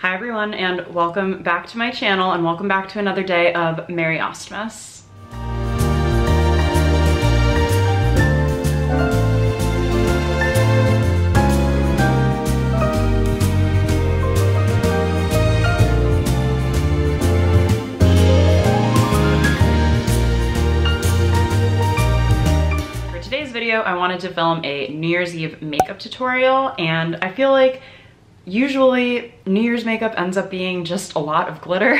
Hi everyone, and welcome back to my channel, and welcome back to another day of Merry Austmas. For today's video, I wanted to film a New Year's Eve makeup tutorial, and I feel like usually New Year's makeup ends up being just a lot of glitter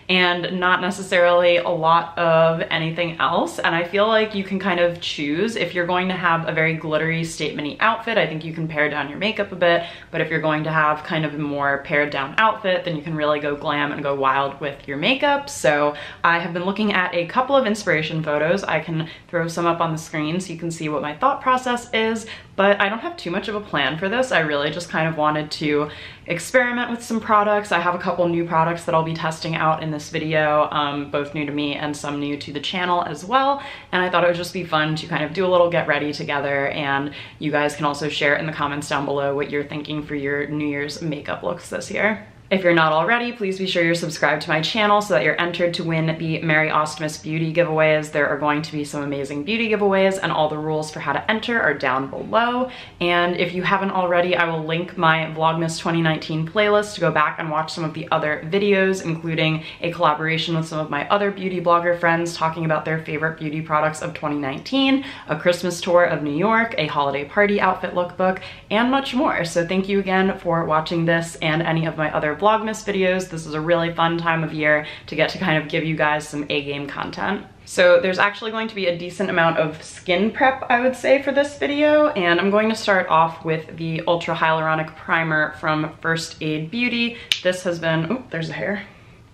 and not necessarily a lot of anything else. And I feel like you can kind of choose if you're going to have a very glittery statement-y outfit. I think you can pare down your makeup a bit, but if you're going to have kind of a more pared down outfit, then you can really go glam and go wild with your makeup. So I have been looking at a couple of inspiration photos. I can throw some up on the screen so you can see what my thought process is, but I don't have too much of a plan for this. I really just kind of wanted to experiment with some products. I have a couple new products that I'll be testing out in this video, both new to me and some new to the channel as well. And I thought it would just be fun to kind of do a little get ready together, and you guys can also share in the comments down below what you're thinking for your New Year's makeup looks this year. If you're not already, please be sure you're subscribed to my channel so that you're entered to win the Merry Austmas beauty giveaways. There are going to be some amazing beauty giveaways, and all the rules for how to enter are down below. And if you haven't already, I will link my Vlogmas 2019 playlist to go back and watch some of the other videos, including a collaboration with some of my other beauty blogger friends talking about their favorite beauty products of 2019, a Christmas tour of New York, a holiday party outfit lookbook, and much more. So thank you again for watching this and any of my other Vlogmas videos. This is a really fun time of year to get to kind of give you guys some A-game content. So there's actually going to be a decent amount of skin prep, I would say, for this video, and I'm going to start off with the Ultra Hyaluronic Primer from First Aid Beauty. This has been, oh, there's a hair.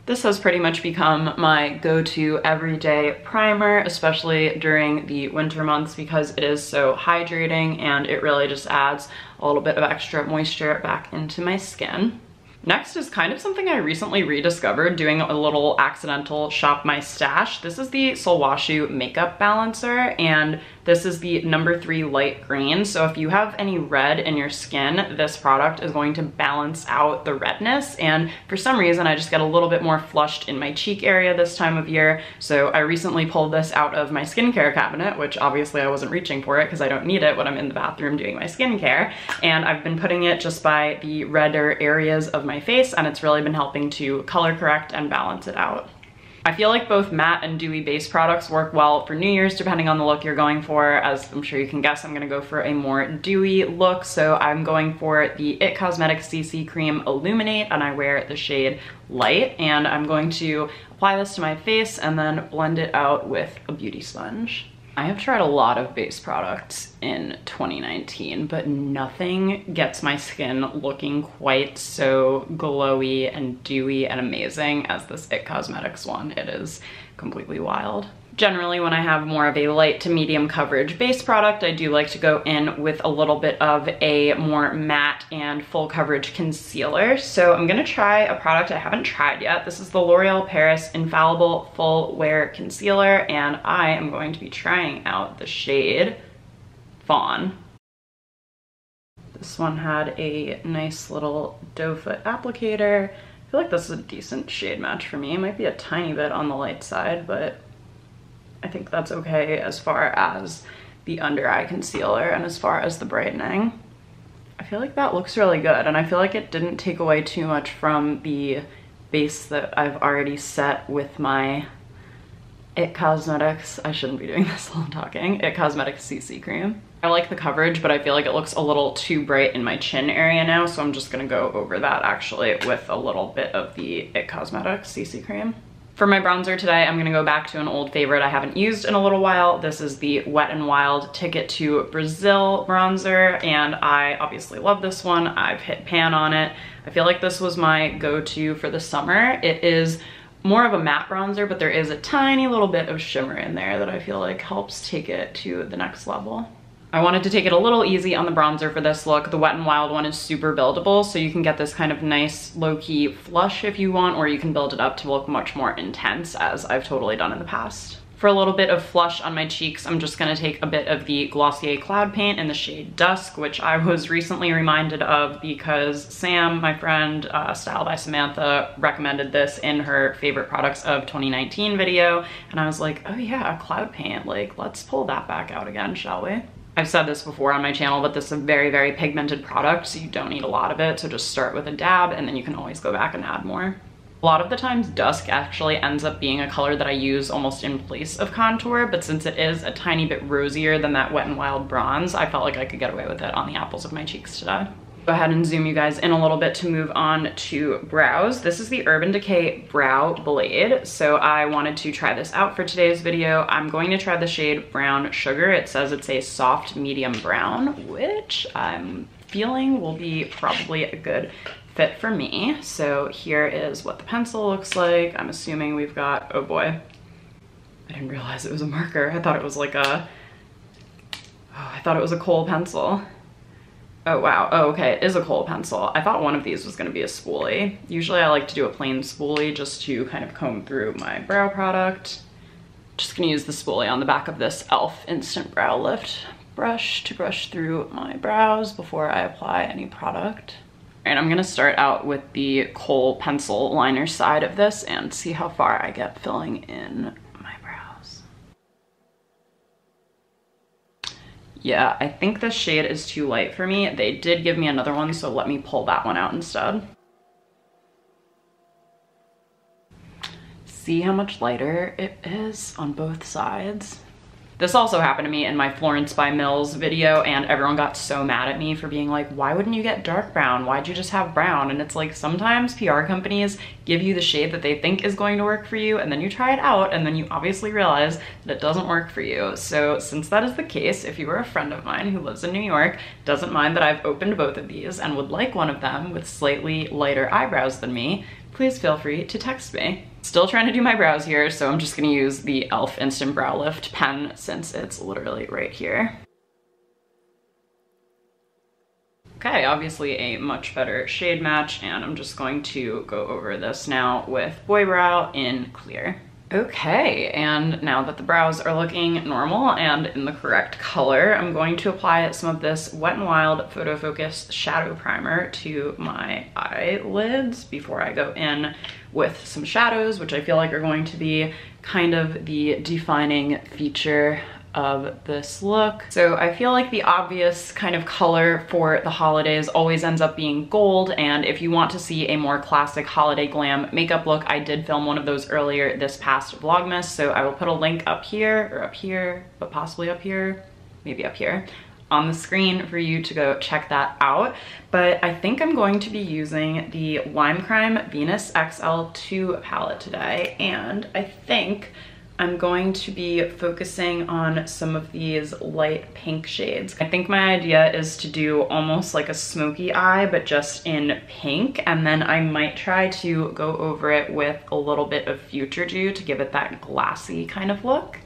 This has pretty much become my go-to everyday primer, especially during the winter months, because it is so hydrating and it really just adds a little bit of extra moisture back into my skin. Next is kind of something I recently rediscovered doing a little accidental shop my stash. This is the Solwashu Makeup Balancer, and this is the number 3 light green. So if you have any red in your skin, this product is going to balance out the redness. And for some reason, I just get a little bit more flushed in my cheek area this time of year. So I recently pulled this out of my skincare cabinet, which obviously I wasn't reaching for it because I don't need it when I'm in the bathroom doing my skincare. And I've been putting it just by the redder areas of my face, and it's really been helping to color correct and balance it out. I feel like both matte and dewy base products work well for New Year's depending on the look you're going for. As I'm sure you can guess, I'm gonna go for a more dewy look. So I'm going for the IT Cosmetics CC Cream Illuminate, and I wear the shade Light. And I'm going to apply this to my face and then blend it out with a beauty sponge. I have tried a lot of base products in 2019, but nothing gets my skin looking quite so glowy and dewy and amazing as this IT Cosmetics one. It is completely wild. Generally, when I have more of a light to medium coverage base product, I do like to go in with a little bit of a more matte and full coverage concealer. So I'm gonna try a product I haven't tried yet. This is the L'Oreal Paris Infallible Full Wear Concealer, and I am going to be trying out the shade Fawn. This one had a nice little doe foot applicator. I feel like this is a decent shade match for me. It might be a tiny bit on the light side, but I think that's okay as far as the under eye concealer and as far as the brightening. I feel like that looks really good, and I feel like it didn't take away too much from the base that I've already set with my IT Cosmetics, I shouldn't be doing this while I'm talking, IT Cosmetics CC Cream. I like the coverage, but I feel like it looks a little too bright in my chin area now, so I'm just gonna go over that actually with a little bit of the IT Cosmetics CC Cream. For my bronzer today, I'm gonna go back to an old favorite I haven't used in a little while. This is the Wet n Wild Ticket to Brazil bronzer, and I obviously love this one. I've hit pan on it. I feel like this was my go-to for the summer. It is more of a matte bronzer, but there is a tiny little bit of shimmer in there that I feel like helps take it to the next level. I wanted to take it a little easy on the bronzer for this look. The Wet n Wild one is super buildable, so you can get this kind of nice low-key flush if you want, or you can build it up to look much more intense, as I've totally done in the past. For a little bit of flush on my cheeks, I'm just gonna take a bit of the Glossier Cloud Paint in the shade Dusk, which I was recently reminded of because Sam, my friend, Style by Samantha, recommended this in her favorite products of 2019 video. And I was like, oh yeah, cloud paint, like let's pull that back out again, shall we? I've said this before on my channel, but this is a very, very pigmented product, so you don't need a lot of it. So just start with a dab and then you can always go back and add more. A lot of the times Dusk actually ends up being a color that I use almost in place of contour, but since it is a tiny bit rosier than that Wet n Wild bronze, I felt like I could get away with it on the apples of my cheeks today. Go ahead and zoom you guys in a little bit to move on to brows. This is the Urban Decay Brow Blade, so I wanted to try this out for today's video. I'm going to try the shade Brown Sugar. It says it's a soft medium brown, which I'm feeling will be probably a good fit for me. So here is what the pencil looks like. I'm assuming we've got, oh boy, I didn't realize it was a marker. I thought it was like a, I thought it was a kohl pencil. Oh wow, oh okay, it is a kohl pencil. I thought one of these was gonna be a spoolie. Usually I like to do a plain spoolie just to kind of comb through my brow product. Just gonna use the spoolie on the back of this e.l.f. Instant Brow Lift brush to brush through my brows before I apply any product. And I'm gonna start out with the kohl pencil liner side of this and see how far I get filling in my brows. Yeah, I think this shade is too light for me. They did give me another one, so let me pull that one out instead. See how much lighter it is on both sides? This also happened to me in my Florence by Mills video, and everyone got so mad at me for being like, why wouldn't you get dark brown? Why'd you just have brown? And it's like, sometimes PR companies give you the shade that they think is going to work for you, and then you try it out, and then you obviously realize that it doesn't work for you. So since that is the case, if you are a friend of mine who lives in New York, doesn't mind that I've opened both of these, and would like one of them with slightly lighter eyebrows than me, please feel free to text me. Still trying to do my brows here, so I'm just gonna use the e.l.f. Instant Brow Lift pen since it's literally right here. Okay, obviously a much better shade match, and I'm just going to go over this now with Boy Brow in Clear. Okay, and now that the brows are looking normal and in the correct color, I'm going to apply some of this Wet n Wild Photo Focus Shadow Primer to my eyelids before I go in with some shadows, which I feel like are going to be kind of the defining feature of this look. So I feel like the obvious kind of color for the holidays always ends up being gold, and if you want to see a more classic holiday glam makeup look, I did film one of those earlier this past Vlogmas, so I will put a link up here, or up here, but possibly up here, maybe up here, on the screen for you to go check that out. But I think I'm going to be using the Lime Crime Venus XL2 palette today, and I think I'm going to be focusing on some of these light pink shades. I think my idea is to do almost like a smoky eye, but just in pink, and then I might try to go over it with a little bit of Future Dew to give it that glassy kind of look.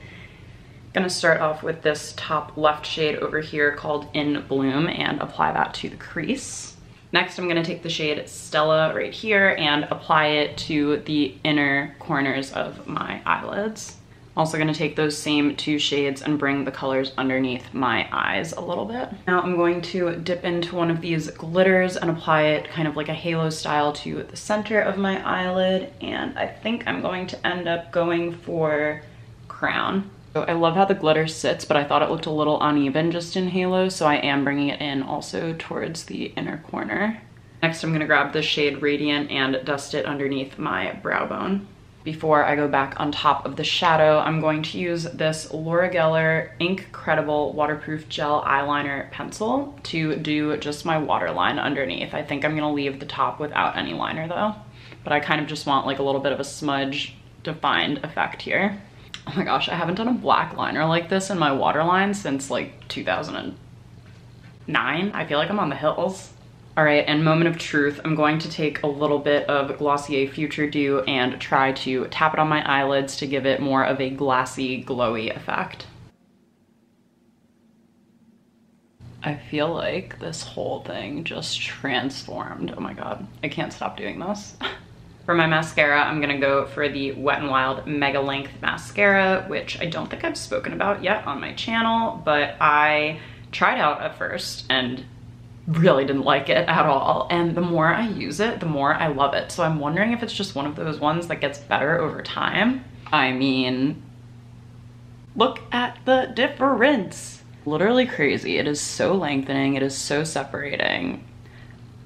Gonna start off with this top left shade over here called In Bloom and apply that to the crease. Next, I'm gonna take the shade Stella right here and apply it to the inner corners of my eyelids. Also gonna take those same two shades and bring the colors underneath my eyes a little bit. Now I'm going to dip into one of these glitters and apply it kind of like a halo style to the center of my eyelid, and I think I'm going to end up going for Crown. So I love how the glitter sits, but I thought it looked a little uneven just in halo, so I am bringing it in also towards the inner corner. Next, I'm gonna grab the shade Radiant and dust it underneath my brow bone. Before I go back on top of the shadow, I'm going to use this Laura Geller Ink Credible Waterproof Gel Eyeliner Pencil to do just my waterline underneath. I think I'm gonna leave the top without any liner though, but I kind of just want like a little bit of a smudge defined effect here. Oh my gosh, I haven't done a black liner like this in my waterline since like 2009. I feel like I'm on the hills. All right, and moment of truth, I'm going to take a little bit of Glossier Future Dew and try to tap it on my eyelids to give it more of a glassy, glowy effect. I feel like this whole thing just transformed. Oh my God, I can't stop doing this. For my mascara, I'm gonna go for the Wet n Wild Mega Length Mascara, which I don't think I've spoken about yet on my channel, but I tried out at first and really didn't like it at all. And the more I use it, the more I love it. So I'm wondering if it's just one of those ones that gets better over time. I mean, look at the difference. Literally crazy. It is so lengthening. It is so separating.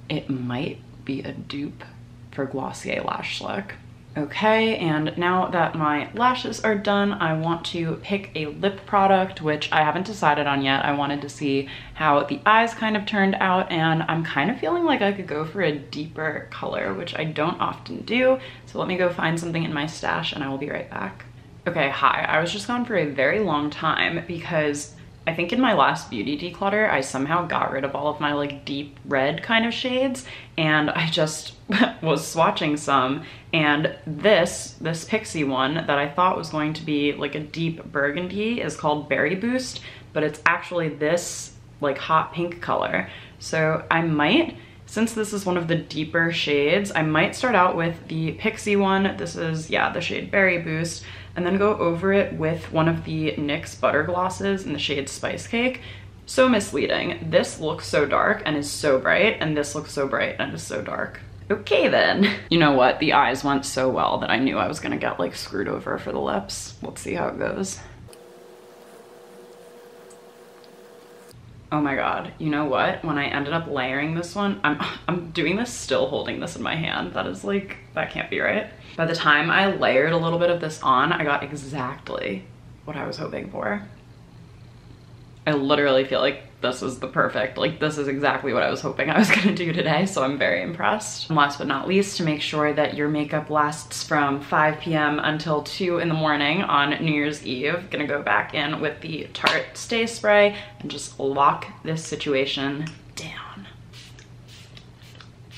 It might be a dupe for Glossier Lash Slick. Okay, and now that my lashes are done, I want to pick a lip product, which I haven't decided on yet. I wanted to see how the eyes kind of turned out, and I'm kind of feeling like I could go for a deeper color, which I don't often do. So let me go find something in my stash and I will be right back. Okay, hi. I was just gone for a very long time because I think in my last beauty declutter, I somehow got rid of all of my like deep red kind of shades, and I just was swatching some, and this Pixie one that I thought was going to be like a deep burgundy is called Berry Boost, but it's actually this like hot pink color. So I might, since this is one of the deeper shades, I might start out with the Pixie one. This is, yeah, the shade Berry Boost, and then go over it with one of the NYX Butter Glosses in the shade Spice Cake. So misleading. This looks so dark and is so bright, and this looks so bright and is so dark. Okay then. You know what? The eyes went so well that I knew I was gonna get like screwed over for the lips. Let's see how it goes. Oh my god, you know what? When I ended up layering this one, I'm doing this still holding this in my hand. That is like, that can't be right. By the time I layered a little bit of this on, I got exactly what I was hoping for. I literally feel like this is the perfect, like this is exactly what I was hoping I was gonna do today, so I'm very impressed. And last but not least, to make sure that your makeup lasts from 5 p.m. until 2 in the morning on New Year's Eve, gonna go back in with the Tarte Stay Spray and just lock this situation down.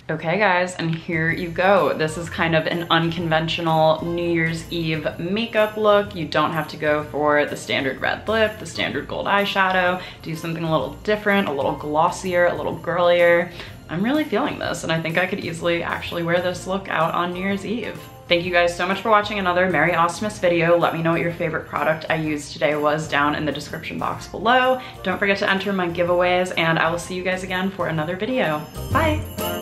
Okay guys, and here you go. This is kind of an unconventional New Year's Eve makeup look. You don't have to go for the standard red lip, the standard gold eyeshadow. Do something a little different, a little glossier, a little girlier. I'm really feeling this, and I think I could easily actually wear this look out on New Year's Eve. Thank you guys so much for watching another Merry Austmas video. Let me know what your favorite product I used today was down in the description box below. Don't forget to enter my giveaways, and I will see you guys again for another video. Bye!